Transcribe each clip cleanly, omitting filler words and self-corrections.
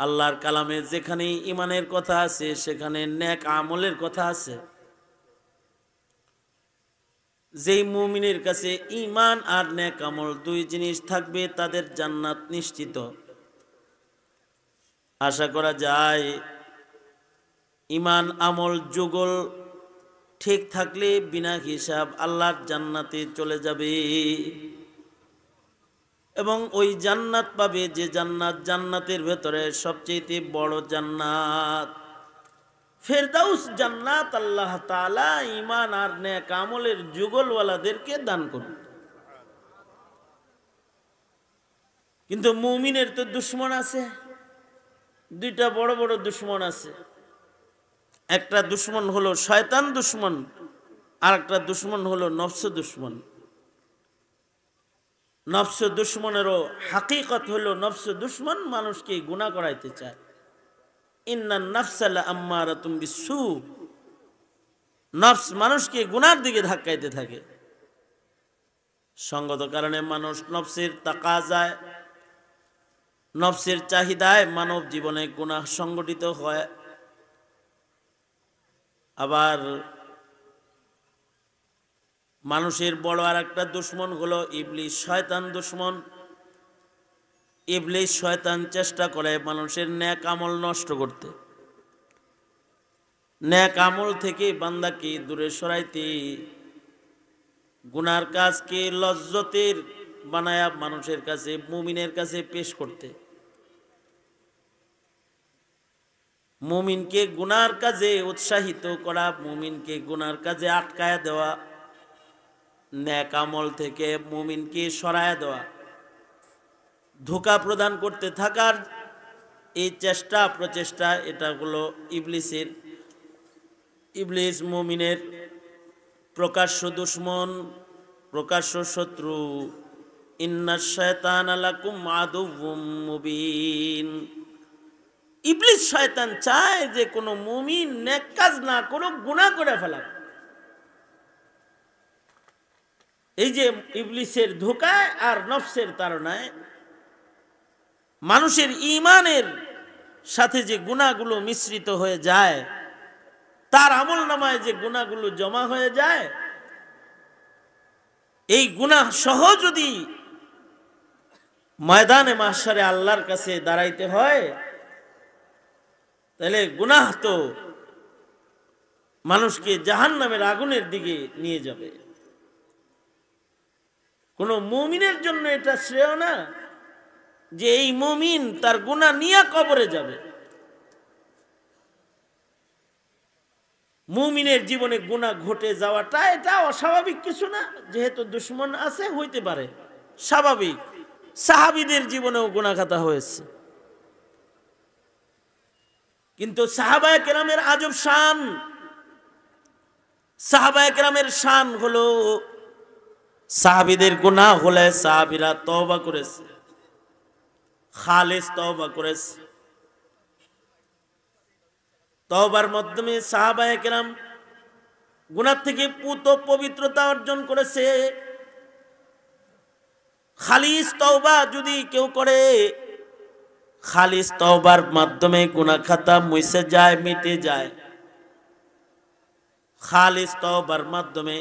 আল্লাহর কালামে যেখানে ঈমানের কথা আছে সেখানে নেক আমলের কথা আছে। যেই মুমিনের কাছে ঈমান আর নেক আমল দুই জিনিস থাকবে তাদের জান্নাত নিশ্চিত। আশা করা যায় ঈমান আমল যুগল ঠিক থাকলে বিনা হিসাব আল্লাহর জান্নাতে চলে যাবে এবং ওই জান্নাত পাবে যে জান্নাত জান্নাতের ভেতরে সবচেয়ে বড় জান্নাত ফেরদাউস জান্নাত আল্লাহ তাআলা ঈমান আর নেক আমলের যুগলওয়ালাদেরকে দান করুন। কিন্তু মুমিনের তো দুশমন আছে, দুইটা বড় বড় দুশমন আছে। একটা দুশমন হলো শয়তান দুশমন, আর একটা দুশমন হলো নফস দুশমন। নফস দুশমনেরও হাকিকত হলো নফস দুশমন মানুষকে গুনাহ করাইতে চায়। ইন্নান নাফসা লাআম্মারাতুম বিসসু, নফস মানুষকে গুনার দিকে ধাক্কাইতে থাকে। সঙ্গত কারণে মানুষ নফসের তাকাজায়, নফসের চাহিদায় মানব জীবনে গুনাহ সংগঠিত হয়। আবার মানুষের বড় আর একটা দুশমন হলো ইবলিস শয়তান দুশমন। ইবলিস শয়তান চেষ্টা করে মানুষের নেক আমল নষ্ট করতে, নেক আমল থেকে বান্দাকে দূরে সরাইতে, গুনার কাজকে লজ্জতের বানায়া মানুষের কাছে মুমিনের কাছে পেশ করতে, মুমিনকে গুনার কাজে উৎসাহিত করা, মুমিনকে গুনার কাজে আটকায়া দেওয়া, নেক আমল থেকে মুমিনকে সরায়া দেওয়া, ধোঁকা প্রদান করতে থাকার এই চেষ্টা প্রচেষ্টা, এটা হলো ইবলিসের। ইবলিস মুমিনের প্রকাশ্য দুশমন, প্রকাশ্য শত্রু। ইন্নাশ শায়তানা লাকুম আদুউম মুবিন। ইবলিস শয়তান চায় যে কোনো মুমিন নেক কাজ না করুক, গুনাহ করে ফেলাক। এই যে ইবলিসের ধোঁকায় আর নফসের তাড়নায় মানুষের ঈমানের সাথে যে গুনাহগুলো মিশ্রিত হয়ে যায়, তার আমলনামায় যে গুনাহগুলো জমা হয়ে যায়, এই গুনাহ সহ যদি ময়দানে মাহশারে আল্লাহর কাছে দাঁড়াইতে হয়, তাহলে গুনাহ তো মানুষকে জাহান্নামের আগুনের দিকে নিয়ে যাবে। কোন মুমিনের জন্য এটা শ্রেয় না যে এই মুমিন তার গুনাহ নিয়ে কবরে যাবে। মুমিনের জীবনে গুনাহ ঘটে যাওয়াটা এটা অস্বাভাবিক কিছু না, যেহেতু দুশমন আছে হইতে পারে, স্বাভাবিক। সাহাবীদের জীবনেও গুনাহ খাতা হয়েছে, কিন্তু সাহাবায়ে কেরামের আজব শান। সাহাবায়ে কেরামের শান হলো সাহাবীদের গুনাহ হলে সাহাবীরা তওবা করেছে, খালিস তওবা করেছে। তওবার মাধ্যমে সাহাবায়ে কেরাম গুনাহ থেকে পবিত্রতা অর্জন করেছে। খালিস তওবা যদি কেউ করে, খালিস তওবার মাধ্যমে গুনাহ খাতা মুছে যায়, মিটে যায়। খালিস তওবার মাধ্যমে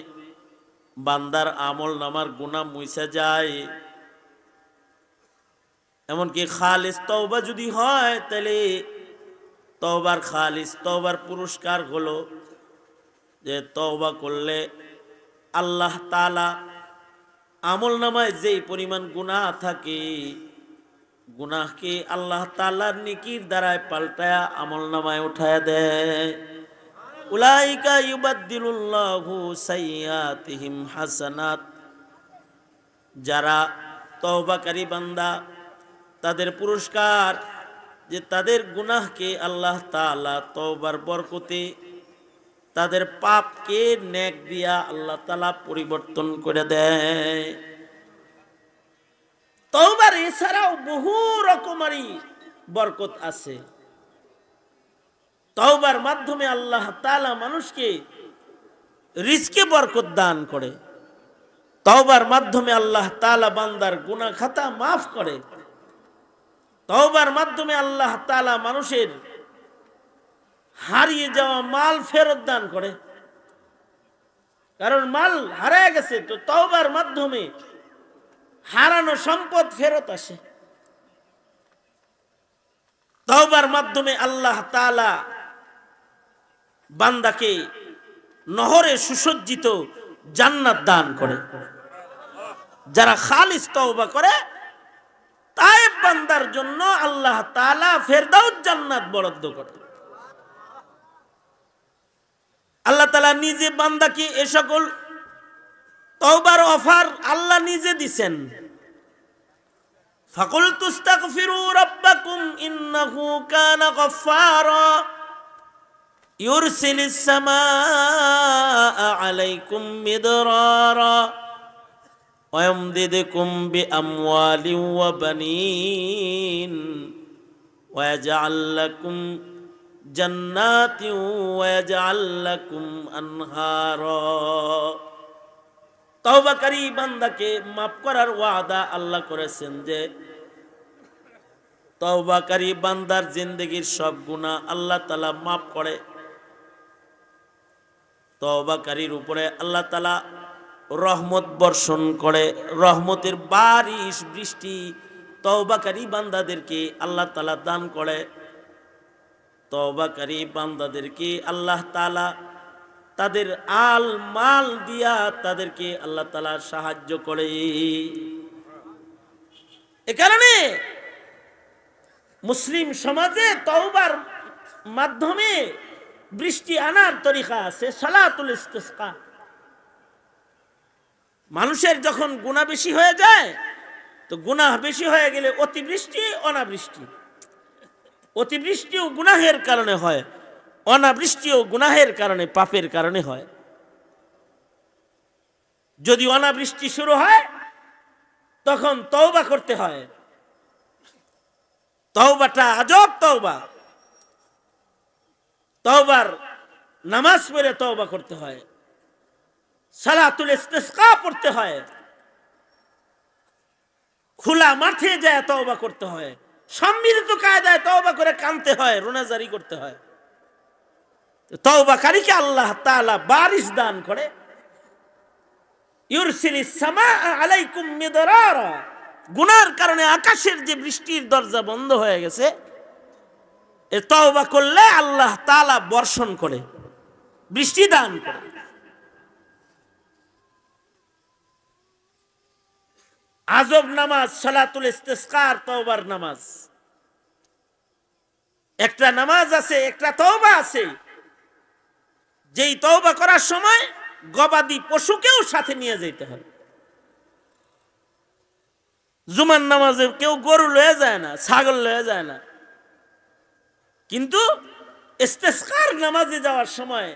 বান্দার আমল নামার গুনাহ মুছে যায়। এমনকি খালিস তওবা যদি হয়, তাহলে তওবার খালিস তওবার পুরস্কার হলো যে তওবা করলে আল্লাহ তাআলা আমল নামায় যেই পরিমাণ গুনাহ থাকে, গুনাহকে আল্লাহ তাআলার নেকির দ্বারায় পাল্টায়া আমল নামায় উঠায়া দেয়। উলাইকা ইউবাদদিলুল্লাহু সাইয়্যাতিহিম হাসানাত। যারা তওবাকারী বান্দা, তাদের পুরস্কার যে তাদের গুনাহকে আল্লাহ তাআলা তওবার বরকতে তাদের পাপকে নেক দিয়া আল্লাহ তাআলা পরিবর্তন করে দেয়। তওবার এছাড়াও বহু রকমারি বরকত আছে। তওবার মাধ্যমে আল্লাহ তাআলা মানুষকে রিজকে বরকত দান করে। তওবার মাধ্যমে আল্লাহ তাআলা বান্দার গুনাহ খাতা মাফ করে। তওবার মাধ্যমে আল্লাহ তাআলা মানুষের হারিয়ে যাওয়া মাল ফেরত দান করে। কারণ মাল হারিয়ে গেছে, তো তওবার মাধ্যমে হারানো সম্পদ ফেরত আসে। তওবার মাধ্যমে আল্লাহ তাআলা বান্দাকে নহরে সুসজ্জিত জান্নাত দান করে। যারা খালিস তওবা করে তায়েব বান্দার জন্য আল্লাহ তাআলা ফেরদাউস জান্নাত বরাদ্দ করে। আল্লাহ তাআলা নিজে বান্দাকে এ সকল তওবার অফার আল্লাহ নিজে দিবেন। ফাকুলতু ইস্তাগফিরু রাব্বাকুম ইন্নাহু কানা গফফারা ইউরসিলিস সামাআ আলাইকুম মিদরারা ওয়া ইয়ামদিদকুম বিআমওয়ালিন ওয়া বানিন ওয়া ইয়াজআল লাকুম জান্নাতিন ওয়া ইয়াজআল লাকুম আনহারা। তওবাকারী বান্দাকে মাফ করার ওয়াদা আল্লাহ করেছেন যে তওবাকারী বান্দার জিন্দেগীর সব গুনাহ আল্লাহ তাআলা মাফ করে। তওবাকারীর উপরে আল্লাহ তাআলা রহমত বর্ষণ করে, রহমতের বারিশ বৃষ্টি তওবাকারী বান্দাদেরকে আল্লাহ তাআলা দান করে। তওবাকারী বান্দাদেরকে আল্লাহ তাআলা তাদের আল মাল দিয়া তাদেরকে আল্লাহ তাআলা সাহায্য করে। এ কারণে মুসলিম সমাজে তওবার মাধ্যমে বৃষ্টি আনার তরিকা আছে, সালাতুল ইস্তিসকা। মানুষের যখন গুনাহ বেশি হয়ে যায়, তো গুনাহ বেশি হয়ে গেলে অতিবৃষ্টি অনাবৃষ্টি, অতিবৃষ্টিও গুনাহের কারণে হয়, অনাবৃষ্টিও গুনাহের কারণে পাপের কারণে হয়। যদি অনাবৃষ্টি শুরু হয় তখন তওবা করতে হয়। তওবাটা আজব তওবা। তওবার নামাজ পড়ে তওবা করতে হয়, সালাতুল ইস্তিসকা পড়তে হয়, খোলা মাঠে যায় তওবা করতে হয়, সম্মিলিত কায়দায় তওবা করে কাঁদতে হয়, রোনাজারি করতে হয়। তওবাকারীকে আল্লাহ তাআলা বারিশ দান করে। ইউরসিলিস সামাআ আলাইকুম মিদরারা, গুনার কারণে আকাশের যে বৃষ্টির দরজা বন্ধ হয়ে গেছে, এ তওবা করলে আল্লাহ তাআলা বর্ষণ করে, বৃষ্টি দান করে। আজব নামাজ সালাতুল ইস্তিসকার তওবার নামাজ। একটা নামাজ আছে, একটা তওবা আছে, যেই তওবা করার সময় গবাদি পশুকেও সাথে নিয়ে যেতে হয়। জুমার নামাজে কেউ গরু লয়ে যায় না, ছাগল লয়ে যায় না, কিন্তু ইস্তিসকার নামাজে যাওয়ার সময়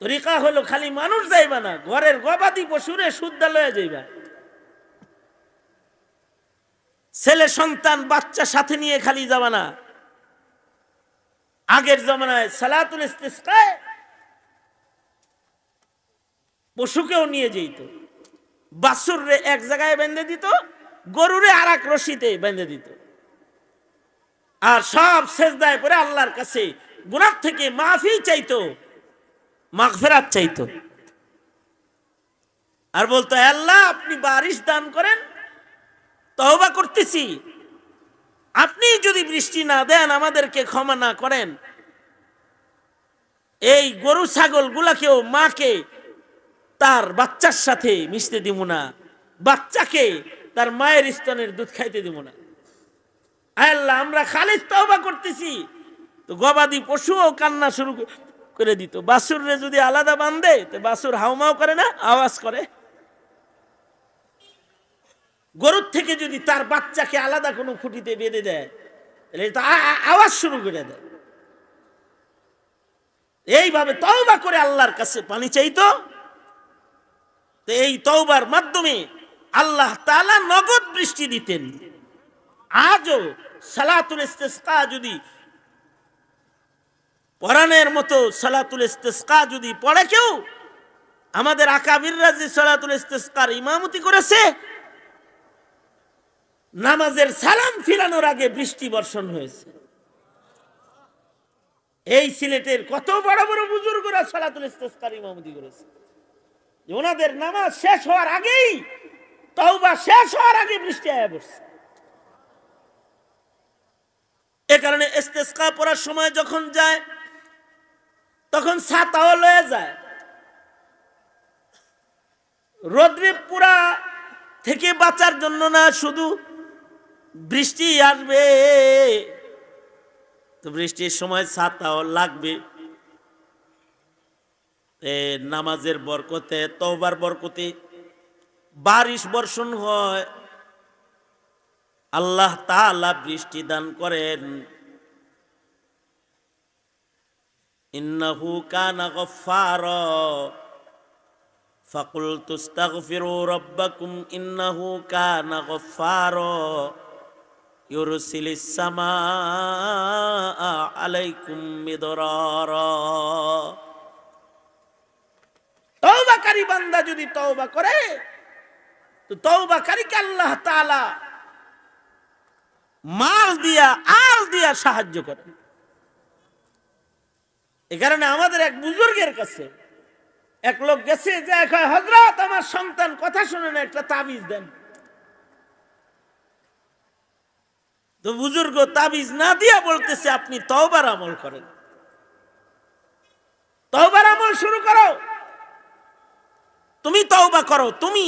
তরিকা হলো খালি মানুষ যাইবা না, ঘরের গবাদি পশুরে সুদ্ধা লয়ে যাইবা। ছেলে সন্তান বাচ্চা সাথে নিয়ে খালি যাবা না। আগের জমানায় সালাতুল ইস্তিসকায় পশুকেও নিয়ে যেত, বাছুররে এক জায়গায় বেঁধে দিত, গরুরে আর এক রশিতে বেঁধে দিত, আর সব সেজদায় পড়ে আল্লাহর কাছে গুনাহ থেকে মাফি চাইতো, মাগফিরাত চাইতো, আর বলতো আল্লাহ আপনি বারিশ দান করেন, তওবা করতেছি, আপনি যদি বৃষ্টি না দেন, আমাদেরকে ক্ষমা না করেন, এই গরু ছাগল গুলাকেও মাকে তার বাচ্চার সাথে মিশতে দিব না, বাচ্চাকে তার মায়ের স্তনের দুধ খাইতে দিব না। আল্লাহ আমরা খালিস তওবা করতেছি। তো গবাদি পশুও কান্না শুরু করে দিত। বাছুররে যদি আলাদা বাঁধে তো বাছুর হাউমাউ করে না, আওয়াজ করে। গরুর থেকে যদি তার বাচ্চাকে আলাদা কোনো খুঁটিতে বেঁধে দেয়, আওয়াজ শুরু করে দেয়। এইভাবে তওবা করে আল্লাহর কাছে পানি চাইতো। তো এই তওবার মাধ্যমে আল্লাহ তাআলা নগদ বৃষ্টি দিতেন। আজও সালাতুল ইস্তিসকা যদি পড়ানোর মতো সালাতুল ইস্তিসকা যদি পড়ে কেউ, আমাদের আকাবিররা যে সালাতুল ইস্তিসকার ইমামতি করেছে, নামাজের সালাম ফিরানোর আগে বৃষ্টি বর্ষণ হয়েছে। এই সিলেটের কত বড় বড় বুজুর্গরা সালাতুল ইস্তিসকার ইমামতি করেছে, ওনাদের নামাজ শেষ হওয়ার আগেই, তওবা শেষ হওয়ার আগে বৃষ্টি আয়া পড়ছে। এ কারণে ইস্তিসকা পড়ার সময় যখন যায় তখন ছাতাও লয়ে যায়। রোদ্রে পুরা থেকে বাঁচার জন্য না, শুধু বৃষ্টি আসবে তো বৃষ্টির সময় ছাতাও লাগবে। নামাজের বরকতে, তওবার বরকতে বারিশ বর্ষণ হয়, আল্লাহ তাআলা বৃষ্টি দান করেন। ইন্নাহু কানা গফফারা ফাকুলতু আস্তাগফিরু রাব্বাকুম ইন্নাহু কানা গফফারা ইউরসিলিস সামাআ আলাইকুম মিদরারা। তওবাকারী বান্দা যদি তওবা করে তো তওবাকারীকে আল্লাহ তাআলা মাল দিয়া, আল দিয়া সাহায্য করে। এই কারণে আমাদের এক বুজুর্গের কাছে এক লোক গেছে, যে কয়, হযরত আমার সন্তান কথা শুনে না, একটা তাবিজ দেন। তো বুজুর্গ তাবিজ না দিয়া বলতেছে, আপনি তওবার আমল করেন, তওবার আমল শুরু করো, তুমি তওবা করো, তুমি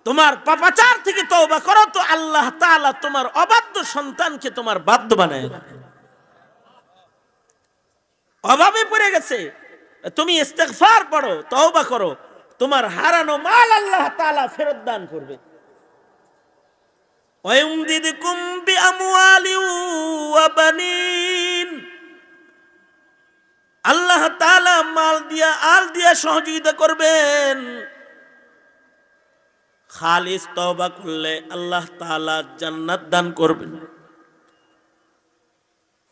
তোমার পাপাচার থেকে তওবা করো, তো আল্লাহ তাআলা তোমার অবাধ্য সন্তানকে তোমার বাধ্য বানায় দেবে। অভাবে পড়ে গেছে, তুমি ইস্তিগফার পড়ো, তওবা করো, তোমার হারানো মাল আল্লাহ তাআলা ফেরত দান করবে। ওয়ায়ুমদিদকুম বিআমওয়ালি ওয়া বানিন, আল্লাহ তাআলা মাল দিয়া, আল দিয়া সহযোগিতা করবেন। খালিস তওবা করলে আল্লাহ তাআলা জান্নাত দান করবেন।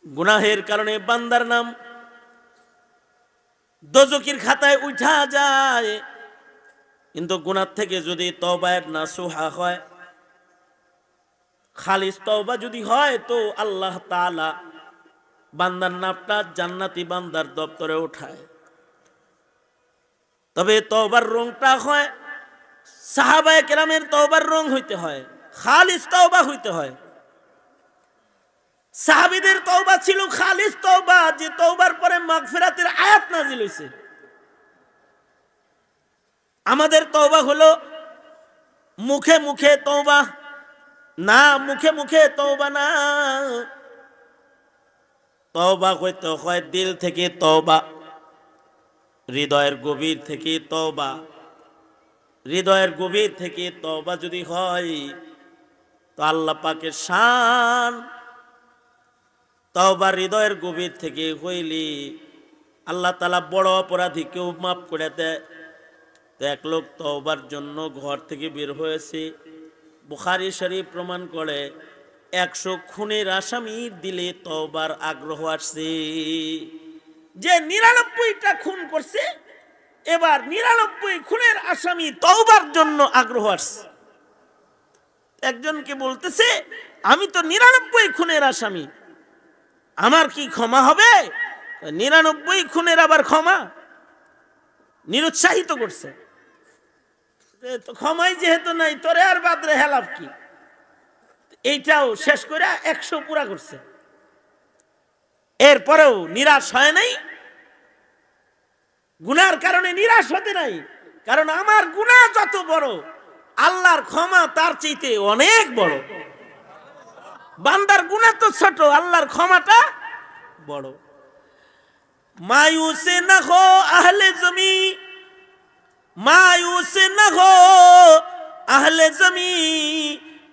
গুনাহের কারণে বান্দার নাম দোজখের খাতায় উঠা যায়, কিন্তু গুনাহ থেকে যদি তওবায়ে নাসুহা হয়, খালিস তওবা যদি হয়, তো আল্লাহ তাআলা বান্দার নামটা জান্নাতি বান্দার দপ্তরে উঠায়। তবে তওবার রংটা হয় সাহাবায়ে কেরামের তওবার রং হইতে হয়, খালিস তওবা হইতে হয়। সাহাবীদের তওবা ছিল খালিস তওবা, যে তওবার পরে মাগফিরাতের আয়াত নাজিল হইছে। আমাদের তওবা হলো মুখে মুখে তওবা না, মুখে মুখে তওবা না, তওবা হইতে হয় দিল থেকে তওবা, হৃদয়ের গভীর থেকে তওবা। হৃদয়ের গভীর থেকে তওবা যদি হয় তো আল্লাহ পাকের শান। তওবা হৃদয়ের গভীর থেকে হইলে আল্লাহ তাআলা বড় অপরাধীকেও মাফ করে দেয়। তো এক লোক তওবার জন্য ঘর থেকে বের হয়েছে, বুখারী শরীফ প্রমাণ করে 100 খুনের আসামির দিলে তওবার আগ্রহ আসছে। যে 99টা খুন করছে, এবার 99 খুনের আসামি তওবার জন্য আগ্রহ আসছে। একজনকে বলতেছে, আমি তো 99 খুনের আসামি, আমার কি ক্ষমা হবে? 99 খুনের আবার ক্ষমা? নিরুৎসাহিত করছে। তো ক্ষমাই যেহেতু নাই, তোরে আর বাদরে হেলাফ কি? এইটাও শেষ করে 100 পুরা করছে। এরপরেও নিরাশ হয় নাই। গুনার কারণে নিরাশ হতে নাই, কারণ আমার গুনাহ যত বড়, আল্লাহর ক্ষমা তার চাইতে অনেক বড়। বান্দার গুনাহ তো ছোট, আল্লাহর ক্ষমাটা বড়। মায়ুসে না হো আহলে জমি, मायूस न हो अहले जमी,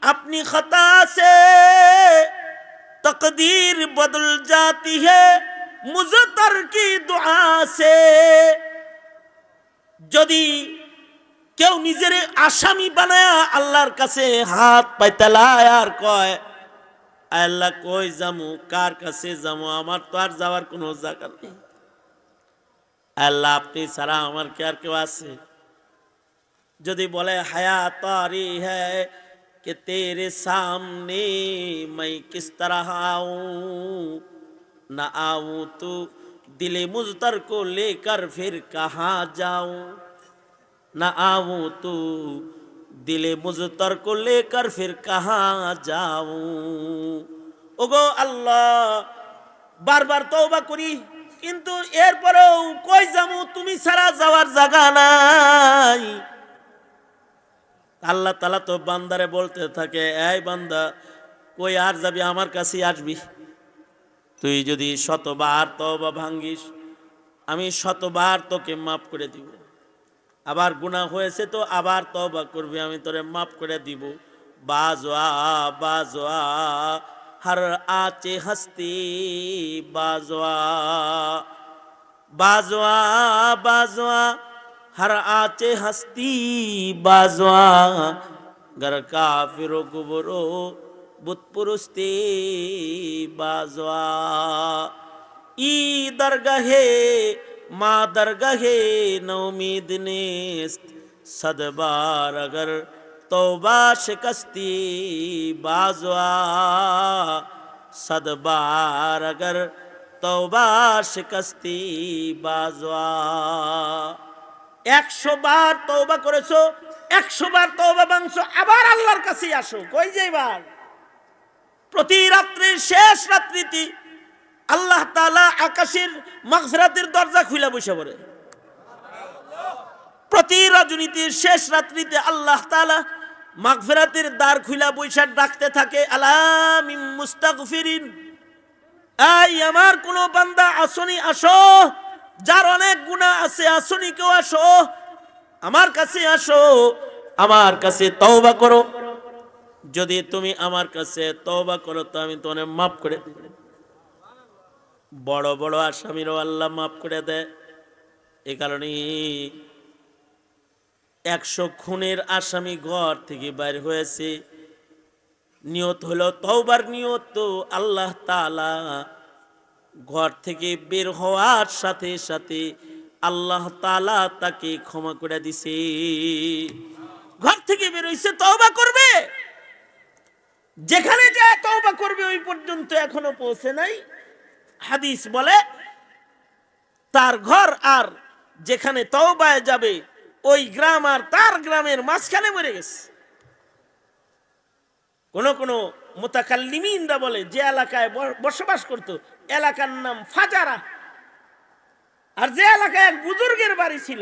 अपनी खता से तकदीर बदल जाती है मुज़तर की दुआ से। যদি কেউ নিজের আসামি বানায়া আল্লাহর কাছে হাত পাইতালায় আর কয়, আল্লাহ কই যামু, কার কাছে যামু, আমার তো আর যাওয়ার কোনো জায়গা নেই, আল্লাহ আপনি ছাড়া আমার কি আর কেউ আছে? যদি বলে হায়াত তারি হ্যায় कि तेरे सामने मैं किस तरह आऊं, न आऊं तो दिले मुज़तर को लेकर फिर कहाँ जाऊं, न आऊं तो दिले मुज़तर को लेकर फिर कहाँ जाऊं। ओगो আল্লাহ, বারবার তওবা করি, কিন্তু এরপরেও কই যামু, তুমি ছাড়া যাওয়ার জায়গা নাই। আল্লাহ তাআলা তো বান্দারে বলতে থাকে, এই বান্দা কই আর যাবি, আমার কাছে আসবি। তুই যদি শতবার তওবা ভাঙ্গিস, আমি শতবার তোকে মাফ করে দিব। আবার গুনাহ হয়েছে তো আবার তওবা করবি, আমি তোরে মাফ করে দিব। বাজওয়া বাজওয়া हर आचे हस्ती बाजवा, बाजवा बाजवा हर आचे हस्ती बाजवा, गर काफिरो गुबरो बुत पुरुस्ती बाजवा। ई दरगाहे मा दरगाहे नौमीद नेस्त, सदबार अगर तौबा शिकस्ती बाजवा, सदबार अगर तौबा शिकस्ती बाजवा। 100 বার তওবা করেছো, 100 বার তওবা ভাঙছো, আবার আল্লাহর কাছে আসো। কই যাইবার? প্রতি রাত্রির শেষ রাত্রিতে আল্লাহ তাআলা আকাশের মাগফিরাতের দরজা খুলে বসে পড়ে। প্রতি রজনীতির শেষ রাত্রিতে আল্লাহ তাআলা মাগফিরাতের দ্বার খুলে বসে ডাকতে থাকে, আলা মিন মুস্তাগফিরিন, এই আমার কোন বান্দা আসনি, আসো, যার অনেক গুনাহ আছে আসনি, কেউ আসো, আমার কাছে আসো, আমার কাছে তওবা করো। যদি তুমি আমার কাছে তওবা করো তো আমি তোমাকে মাফ করে দেব। বড় বড় আসামিরও আল্লাহ মাফ করে দেয়। এই কারণে 100 খুনের আসামি ঘর থেকে বাইর হয়েছে, নিয়ত হলো তওবার নিয়ত, তো আল্লাহ তাআলা ঘর থেকে বের হওয়ার সাথে সাথে আল্লাহ তাআলা তাকে ক্ষমা করে দিছে। ঘর থেকে বের হইছে, তওবা করবে, যেখানে যায় তওবা করবে, ওই পর্যন্ত এখনো পৌঁছে নাই। হাদিস বলে তার ঘর আর যেখানে তওবায় যাবে ওই গ্রাম আর তার গ্রামের মাঝখানে মরে গেছে। কোন কোন মুতাকাল্লিমিনরা বলে যে এলাকায় বসবাস করত এলাকার নাম ফাজারা, আর যে এলাকায় এক বুজুর্গের বাড়ি ছিল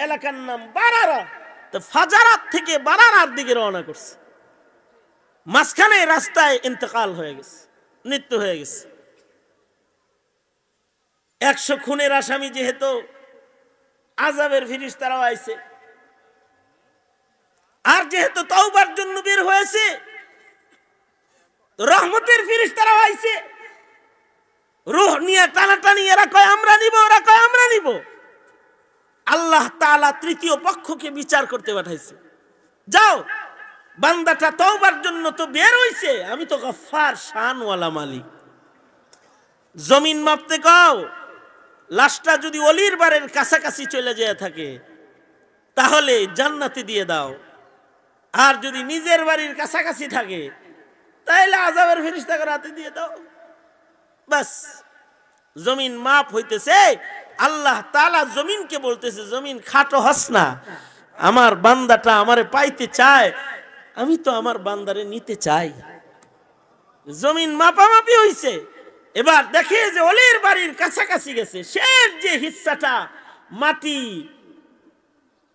এলাকার নাম বারারা। তো ফাজারাত থেকে বারারার দিকে রওনা করছে, মাঝখানে রাস্তায় ইন্তেকাল হয়ে গেছে, মৃত্যু হয়ে গেছে। 100 খুনের আসামি যেহেতু, আযাবের ফেরেশতারাও আইছে, আর যেহেতু তওবার জন্য বের হয়েছে, রহমতের ফেরেশতারাও আইছে, রূহ নিয়ে টানাটানি, এরা কয় আমরা নিব, ওরা কয় আমরা নিব। আল্লাহ তাআলা তৃতীয় পক্ষকে বিচার করতে পাঠাইছে, যাও বান্দাটা তওবার জন্য তো বের হইছে, আমি তো গফফার শানওয়ালা মালিক, জমিন মাপতে কও। লাশটা যদি অলির বাড়ির কাছাকাছি চলে যায় থাকে তাহলে জান্নাতে দিয়ে দাও, আর যদি নিজের বাড়ির কাছাকাছি থাকে তাহলে আযাবের ফেরেশতাকে রাতে দিয়ে দাও। বাস, জমিন মাপ হইতেছে। আল্লাহ তাআলা জমিনকে বলতেছে, জমিন খাটো হস না, আমার বান্দাটা আমারে পাইতে চায়, আমি তো আমার বান্দারে নিতে চাই। জমিন মাপামাপি হইছে। এবার দেখে যে অলির বাড়ির কাছাকাছি গেছে, শেষ যে হিস্সাটা মাটি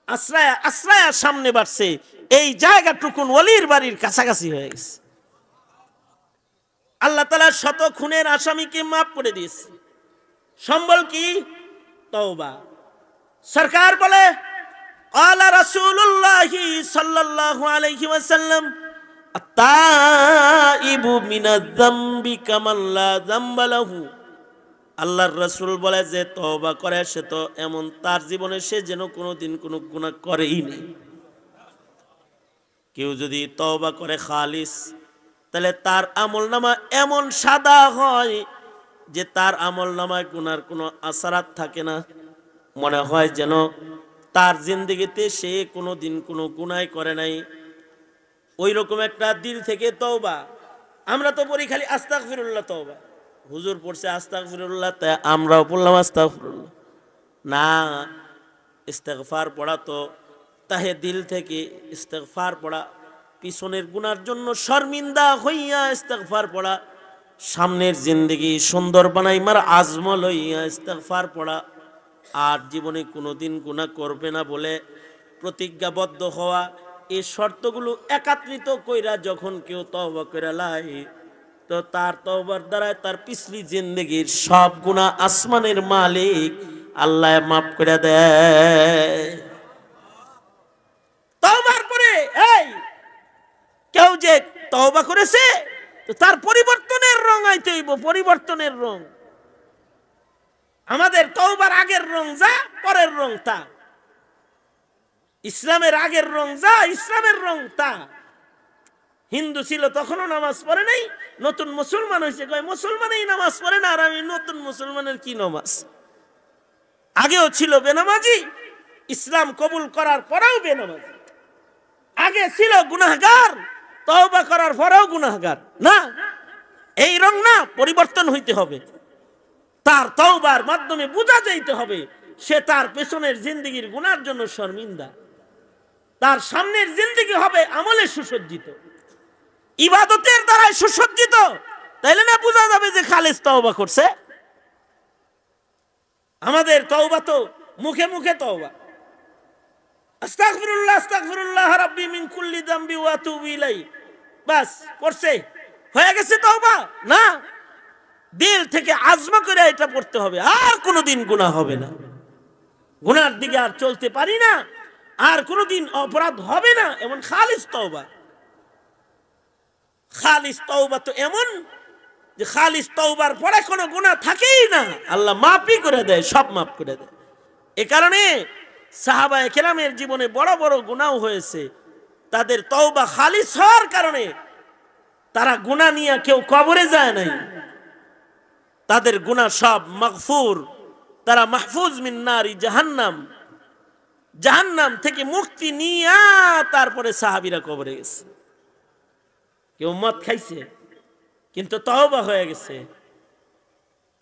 আশ্রয় আশ্রয় সামনে বাড়ছে, এই জায়গাটুকুন অলির বাড়ির কাছাকাছি হয়ে গেছে। আল্লাহ তাআলা 100 খুনের আসামিকে মাফ করে দিয়েছে। সম্বল কি? তওবা। সরকার বলে, ক্বালা রাসূলুল্লাহি সাল্লাল্লাহু আলাইহি ওয়াসাল্লাম, আত-তাইবু মিনায-যামবি কামান লা যামবা লাহু। আল্লাহর রাসূল বলে যে তওবা করে সে তো এমন তার জীবনে সে যেন কোনোদিন কোনো গুনাহ করেই নেই। কেউ যদি তওবা করে খালিস, তাহলে তার আমলনামা এমন সাদা হয় যে তার আমলনামায় গুনার কোনো আসারাত থাকে না, মনে হয় যেন তার জিন্দেগিতে সে কোনোদিন কোনো গুনাহ করে নাই। ওই রকম একটা দিল থেকে তওবা। আমরা তো পড়ি খালি আস্তাগফিরুল্লাহ তওবা, হুজুর পড়ছে আস্তাগফিরুল্লাহ, তাই আমরাও পড়লাম আস্তাগফিরুল্লাহ। না, ইস্তেগফার পড়া তো তাহে দিল থেকে ইস্তেগফার পড়া, পিছনের গুনার জন্য শর্মিন্দা হইয়া ইস্তেগফার পড়া, সামনের জিন্দেগি সুন্দর বানাইমার আজম লইয়া ইস্তেগফার পড়া, আর জীবনে কোনোদিন গুনাহ করবে না বলে প্রতিজ্ঞাবদ্ধ হওয়া। এই শর্তগুলো একত্রিত কইরা যখন কেউ তওবা কইরা লাই, তো তার তওবার দ্বারা তার পিছলি জিন্দেগির সব গুনাহ আসমানের মালিক আল্লাহ মাফ করে দেয়। তওবার পরে এই কেউ যে তওবা করেছে, তো তার পরিবর্তনের রং আইতে হইব, পরিবর্তনের রং। আমাদের তওবার আগের রং যা, পরের রং তা। ইসলামের আগের রং যা, ইসলামের রং তা। হিন্দু ছিল তখনও নামাজ পড়ে নাই, নতুন মুসলমান হয়েছে কয় মুসলমানই নামাজ পড়ে না, আর আমি নতুন মুসলমানের কি নামাজ। আগেও ছিল বেনামাজি, ইসলাম কবুল করার পরেও বেনামাজি। আগে ছিল গুনাহগার, তওবা করার পরেও গুনাহগার। না, এই রং না, পরিবর্তন হইতে হবে। তার তওবার মাধ্যমে বোঝা যাইতে হবে সে তার পেছনের জিন্দেগির গুনার জন্য শর্মিন্দা, তার সামনের জিন্দেগি হবে আমলে সুসজ্জিত, ইবাদতের দ্বারা সুসজ্জিত। তাইলে না বোঝা যাবে যে খালেস তওবা করছে। আমাদের তওবা তো মুখে মুখে তওবা, আস্তাগফিরুল্লাহ আস্তাগফিরুল্লাহ রাব্বি মিন কুল্লি যামবি ওয়া আতুবু ইলাইহি, বাস করছে, হয়ে গেছে তওবা। না, দিল থেকে আজমা করে এটা পড়তে হবে, আর কোনোদিন গুনাহ হবে না, গুনার দিকে আর চলতে পারি না, আর কোনোদিন অপরাধ হবে না, এমন খালিস তওবা। খালিস তওবা তো এমন যে খালিস তওবার পরে কোনো গুনাহ থাকেই না, আল্লাহ মাফই করে দেয়, সব মাফ করে দেয়। এ কারণে সাহাবায়ে কেরামের জীবনে বড় বড় গুনাহ হয়েছে, তাদের তওবা খালিস হওয়ার কারণে তারা গুনাহ নিয়ে কেউ কবরে যায় নাই, তাদের গুনাহ সব মাগফুর, তারা মাহফুজ মিন নারি জাহান্নাম, জাহান্নাম থেকে মুক্তি নিয়ে তারপরে সাহাবীরা কবরে গেছে। কেউ মদ খাইছে কিন্তু তওবা হয়ে গেছে,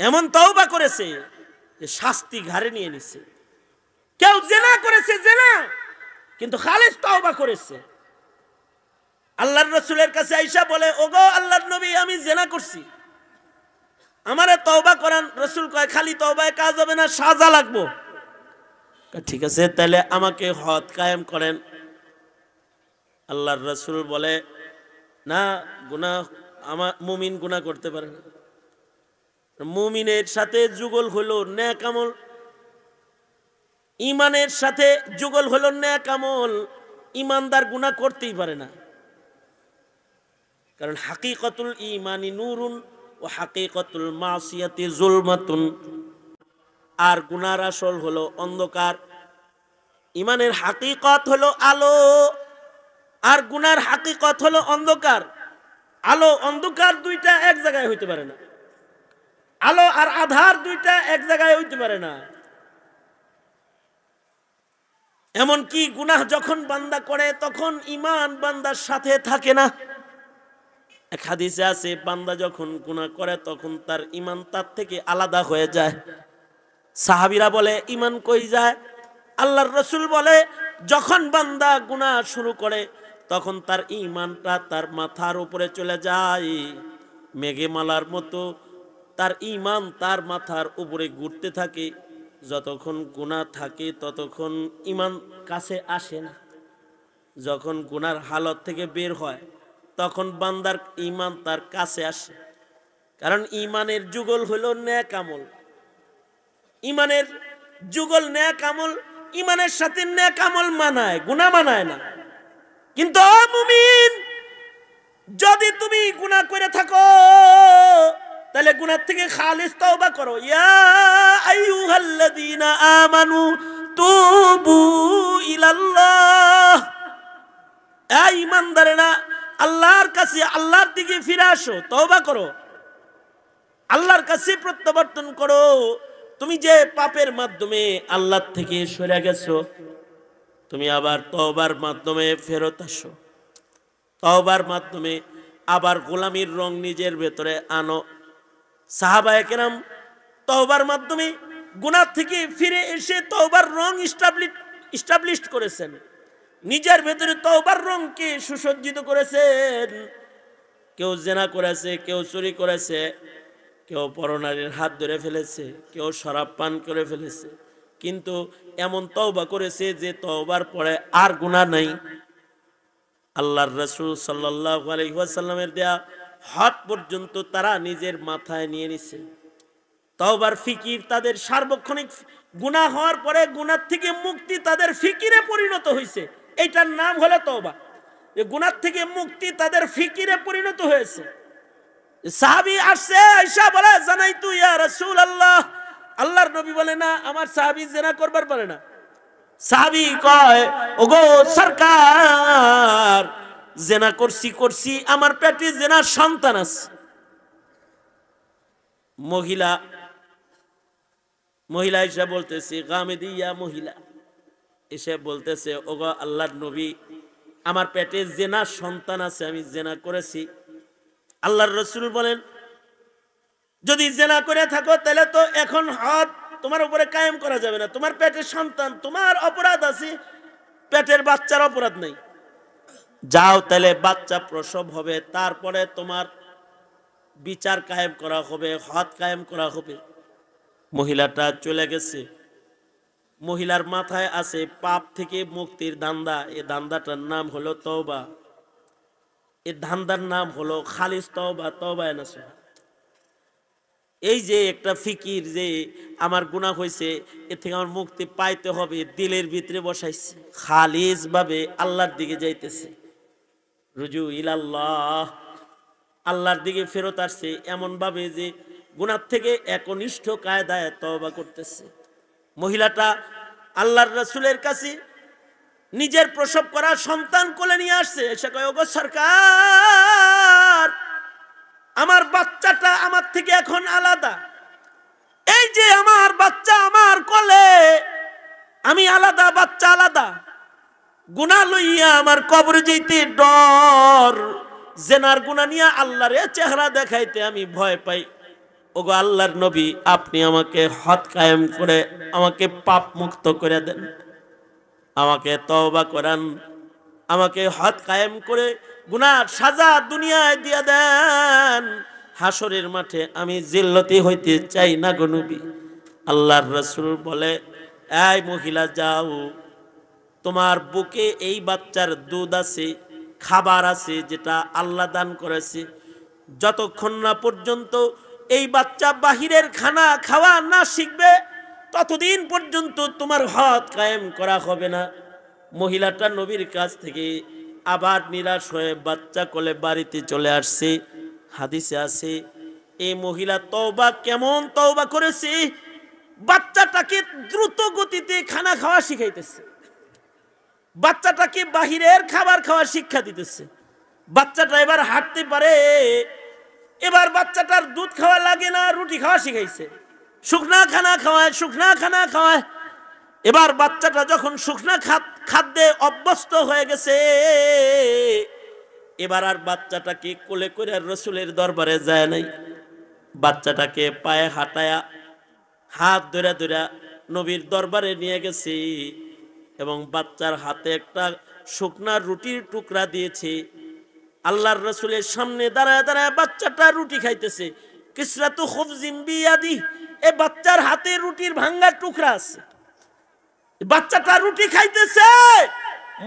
এমন তওবা করেছে যে শাস্তি ঘাড়ে নিয়ে নিছে। কেউ জেনা করেছে, জেনা কিন্তু খালিস তওবা করেছে। আল্লাহর রাসূলের কাছে আয়েশা বলে, ওগো আল্লাহর নবী, আমি জেনা করছি, আমারে তওবা করান। রাসূল কয়, খালি তওবায় কাজ হবে না, সাজা লাগবে। ঠিক আছে, তাহলে আমাকে হদ কায়েম করেন। আল্লাহর রাসূল বলে, না, গুনাহ, আমার মুমিন গুনাহ করতে পারে না। মুমিনের সাথে যুগল হলো নেক আমল, ইমানের সাথে যুগল হলো নেক আমল, ইমানদার গুনাহ করতেই পারে না। কারণ হাকিকতুল ঈমানি নূরুন ওয়া হাকিকতুল মাসিয়াতি যুলমাতুন, আর গুনার আসল হলো অন্ধকার। ইমানের হাকিকত হলো আলো, আর গুনার হাকিকত হলো অন্ধকার। আলো অন্ধকার দুইটা এক জায়গায় হইতে পারে না, আলো আর আধার দুইটা এক জায়গায় হইতে পারে না। এমনকি গুনাহ যখন বান্দা করে তখন ঈমান বান্দার সাথে থাকে না। এক হাদিসে আছে, বান্দা যখন গুনাহ করে তখন তার ঈমান তার থেকে আলাদা হয়ে যায়। সাহাবীরা বলে, ঈমান কই যায়? আল্লাহর রাসূল বলে, যখন বান্দা গুনাহ শুরু করে তখন তার ঈমানটা তার মাথার উপরে চলে যায়, মেঘমালার মতো তার ঈমান তার মাথার উপরে ঘুরতে থাকে। যতক্ষণ গুনাহ থাকে ততক্ষণ ঈমান কাছে আসে না। যখন গুনার হালত থেকে বের হয় তখন বান্দার ঈমান তার কাছে আসে। কারণ ঈমানের যুগল হলো নেক আমল, ঈমানের যুগল নেক আমল, ঈমানের সাথে নেক আমল মানায়, গুনাহ মানায় না। কিন্তু মুমিন, যদি তুমি গুনাহ করে থাকো তাহলে গুনাহ থেকে খালিস তওবা করো। ইয়া আইয়ুহাল্লাযীনা আমানু তুবু ইলাল্লাহ, এই ঈমানদারেরা আল্লাহর কাছে, আল্লাহর দিকে ফিরে আসো, তওবা করো, আল্লাহর কাছে প্রত্যাবর্তন করো। তুমি যে পাপের মাধ্যমে আল্লাহ থেকে সরে গেছো, তুমি আবার তওবার মাধ্যমে ফেরত আসো। তওবার মাধ্যমে আবার গোলামির রং নিজের ভেতরে আনো। সাহাবায়ে কেরাম তওবার মাধ্যমে গুনাহ থেকে ফিরে এসে তওবার রং ইস্টাবলিশ করেছেন, নিজের ভেতরে তওবার রংকে সুসজ্জিত করেছেন। কেউ জেনা করেছে, কেউ চুরি করেছে, কেউ পরনারীর হাত ধরে ফেলেছে, কেউ শরাব পান করে ফেলেছে, কিন্তু এমন তওবা করেছে যে তওবার পরে আর গুনাহ নাই। আল্লাহর রাসূল সাল্লাল্লাহু আলাইহি ওয়াসাল্লামের দেয়া হক পর্যন্ত তারা নিজের মাথায় নিয়ে নিছে। তওবার ফিকির তাদের সার্বক্ষণিক, গুনাহ হওয়ার পরে গুনাহ থেকে মুক্তি তাদের ফিকিরে পরিণত হয়েছে। এইটার নাম হলো তওবা। যে গুনাহ থেকে মুক্তি তাদের ফিকিরে পরিণত হয়েছে। সাহাবী আসছে, আয়েশা বলে জানাইতু ইয়া রাসূলুল্লাহ, আল্লাহর নবী বলে না আমার সাহাবী জিনা করবার পারে না। সাহাবী কয় ওগো সরকার, জিনা করছি আমার পেটে জিনার সন্তান আছে। মহিলা এসে বলতেছে, গামেদিয়া মহিলা এসে বলতেছে ওগো আল্লাহর নবী, আমার পেটে জিনার সন্তান আছে, আমি জিনা করেছি। আল্লাহর রাসূল বলেন যদি জিনা করে থাকো তাহলে তো এখন হদ তোমার উপরে কায়েম করা যাবে না। তোমার পেটের সন্তান, তোমার অপরাধ আছে, পেটের বাচ্চার অপরাধ নাই। যাও তাহলে বাচ্চা প্রসব হবে, তারপরে তোমার বিচার কায়েম করা হবে, হদ কায়েম করা হবে। মহিলাটা চলে গেছে। মহিলার মাথায় আছে পাপ থেকে মুক্তির ধান্দা। এই ধান্দাটার নাম হলো তওবা। এই ধান্দার নাম হলো খালিস তওবা, তওবায়ে নাসুহা। এই যে একটা ফিকির যে আমার গুনাহ হয়েছে, এ থেকে আমার মুক্তি পাইতে হবে, দিলের ভিতরে বসাইছে, খালিস ভাবে আল্লাহর দিকে যাইতেছে। রুজু ইলাল্লাহ, আল্লাহর দিকে ফেরত আসছে এমন ভাবে যে গুনাহ থেকে একনিষ্ঠ কায়দায় তওবা করতেছে। মহিলাটা আল্লাহর রাসূলের কাছে নিজের প্রসব করা সন্তান কোলে নিয়ে আসছে। এসে কয় ওগো সরকার, আমার বাচ্চাটা আমার থেকে এখন আলাদা। এই যে আমার বাচ্চা আমার কোলে, আমি আলাদা, বাচ্চা আলাদা। গুনাহ লইয়া আমার কবরে যেতে ডর, জেনার গুনাহ নিয়ে আল্লাহর চেহারা দেখাইতে আমি ভয় পাই। ওগো আল্লাহর নবী, আপনি আমাকে হদ কায়েম করে আমাকে পাপ মুক্ত করে দেন, আমাকে তওবা করান, আমাকে হদ কায়েম করে গুনার সাজা দুনিয়ায় দিয়ে দেন। হাসরের মাঠে আমি জিল্লতি হইতে চাই না গো নবী। আল্লাহর রাসূল বলে, এই মহিলা যাও, তোমার বুকে এই বাচ্চার দুধ আছে, খাবার আছে যেটা আল্লাহ দান করেছে। যতক্ষণ না পর্যন্ত এই বাচ্চা বাহিরের খানা খাওয়া না শিখবে, ততদিন পর্যন্ত তোমার হদ কায়েম করা হবে না। মহিলাটা নবীর কাছ থেকে আবার নিরাশ হয়ে বাচ্চা কোলে বাড়িতে চলে আসছে। হাদিসে আছে এই মহিলা তওবা কেমন তওবা করেছে, বাচ্চাটাকে দ্রুত গতিতে খানা খাওয়া শিখাইতেছে, বাচ্চাটাকে বাহিরের খাবার খাওয়ার শিক্ষা দিতেছে। বাচ্চাটা এবার হাঁটতে পারে, এবার বাচ্চাটার দুধ খাওয়া লাগে না, রুটি খাওয়া শিখাইছে। শুকনা খানা খাওয়ায়। এবার বাচ্চাটা যখন শুকনা খাদ্যে অভ্যস্ত হয়ে গেছে, এবার আর বাচ্চাটাকে কোলে করে রাসূলের দরবারে যায় নাই। বাচ্চাটাকে পায়ে হাঁটায়া, হাত ধরে ধরে নবীর দরবারে নিয়ে গেছে এবং বাচ্চার হাতে একটা শুকনা রুটির টুকরা দিয়েছে। আল্লাহর রাসূলের সামনে দাঁড়ায় দাঁড়ায় বাচ্চাটা রুটি খাইতেছে। কিসরাতু খুবজিন বিয়াদি, এই বাচ্চার হাতে রুটির ভাঙ্গা টুকরা আছে, বাচ্চাটা রুটি খাইতেছে।